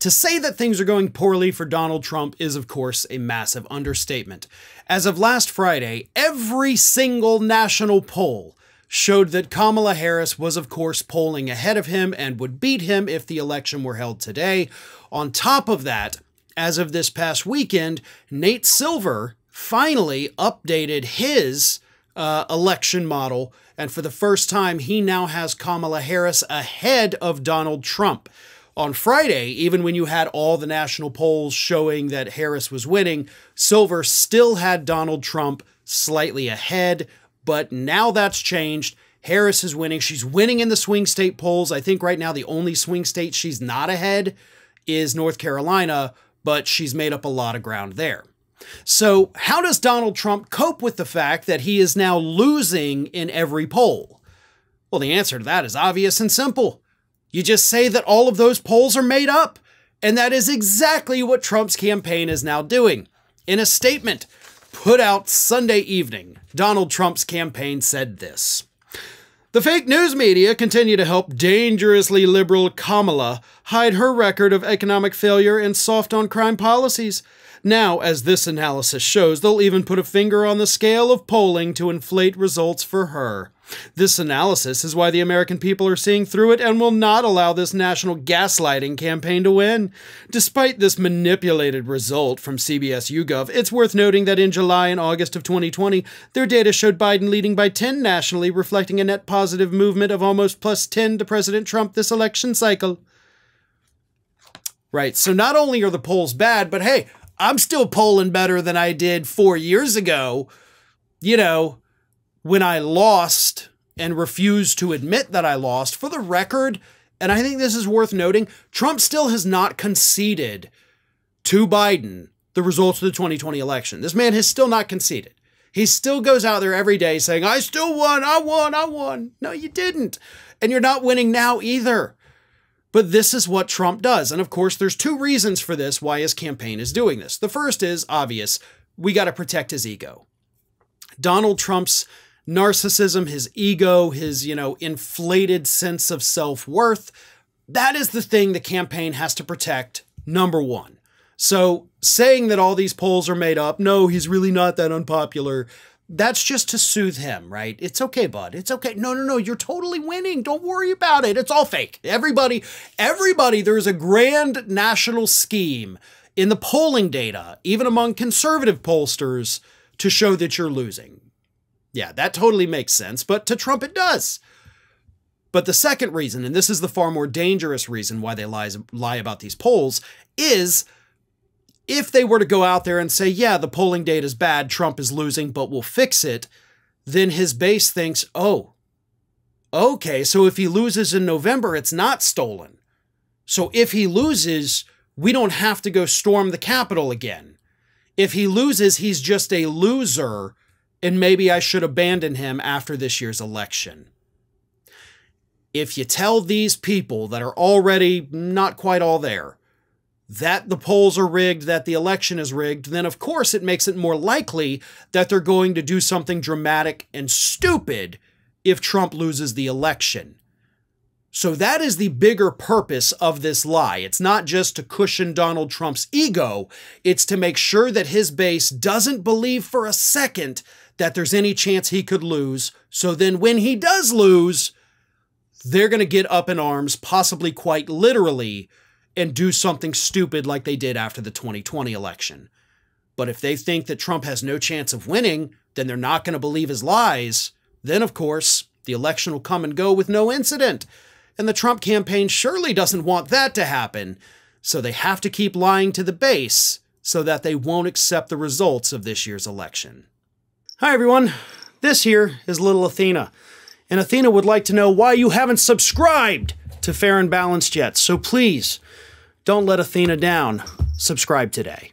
To say that things are going poorly for Donald Trump is, of course, a massive understatement. As of last Friday, every single national poll showed that Kamala Harris was, of course, polling ahead of him and would beat him if the election were held today. On top of that, as of this past weekend, Nate Silver finally updated his election model, and for the first time, he now has Kamala Harris ahead of Donald Trump. On Friday, even when you had all the national polls showing that Harris was winning, Silver still had Donald Trump slightly ahead, but now that's changed. Harris is winning. She's winning in the swing state polls. I think right now the only swing state she's not ahead is North Carolina, but she's made up a lot of ground there. So how does Donald Trump cope with the fact that he is now losing in every poll? Well, the answer to that is obvious and simple. You just say that all of those polls are made up. And that is exactly what Trump's campaign is now doing. In a statement put out Sunday evening, Donald Trump's campaign said this: "The fake news media continue to help dangerously liberal Kamala hide her record of economic failure and soft on crime policies. Now, as this analysis shows, they'll even put a finger on the scale of polling to inflate results for her. This analysis is why the American people are seeing through it and will not allow this national gaslighting campaign to win. Despite this manipulated result from CBS YouGov, it's worth noting that in July and August of 2020, their data showed Biden leading by 10 nationally, reflecting a net positive movement of almost +10 to President Trump this election cycle." Right, so not only are the polls bad, but hey, I'm still polling better than I did 4 years ago, you know, when I lost and refused to admit that I lost. For the record, and I think this is worth noting, Trump still has not conceded to Biden the results of the 2020 election. This man has still not conceded. He still goes out there every day saying, "I still won, I won, I won." No, you didn't. And you're not winning now either. But this is what Trump does. And of course, there's two reasons for this, why his campaign is doing this. The first is obvious. We got to protect his ego. Donald Trump's narcissism, his ego, his, inflated sense of self-worth, that is the thing the campaign has to protect, number one. So saying that all these polls are made up, no, he's really not that unpopular, that's just to soothe him, right? It's okay, bud. It's okay. No, you're totally winning. Don't worry about it. It's all fake. Everybody, there's a grand national scheme in the polling data, even among conservative pollsters, to show that you're losing. Yeah, that totally makes sense, but to Trump it does. But the second reason, and this is the far more dangerous reason why they lie about these polls, is if they were to go out there and say, yeah, the polling data is bad, Trump is losing, but we'll fix it, then his base thinks, oh, okay, so if he loses in November, it's not stolen. So if he loses, we don't have to go storm the Capitol again. If he loses, he's just a loser, and maybe I should abandon him after this year's election. If you tell these people that are already not quite all there that the polls are rigged, that the election is rigged, then of course it makes it more likely that they're going to do something dramatic and stupid if Trump loses the election. So that is the bigger purpose of this lie. It's not just to cushion Donald Trump's ego, it's to make sure that his base doesn't believe for a second that there's any chance he could lose. So then when he does lose, they're going to get up in arms, possibly quite literally, and do something stupid like they did after the 2020 election. But if they think that Trump has no chance of winning, then they're not going to believe his lies. Then, of course, the election will come and go with no incident. And the Trump campaign surely doesn't want that to happen. So they have to keep lying to the base so that they won't accept the results of this year's election. Hi, everyone. This here is little Athena. And Athena would like to know why you haven't subscribed to Fair and Balanced yet. So please, don't let Athena down. Subscribe today.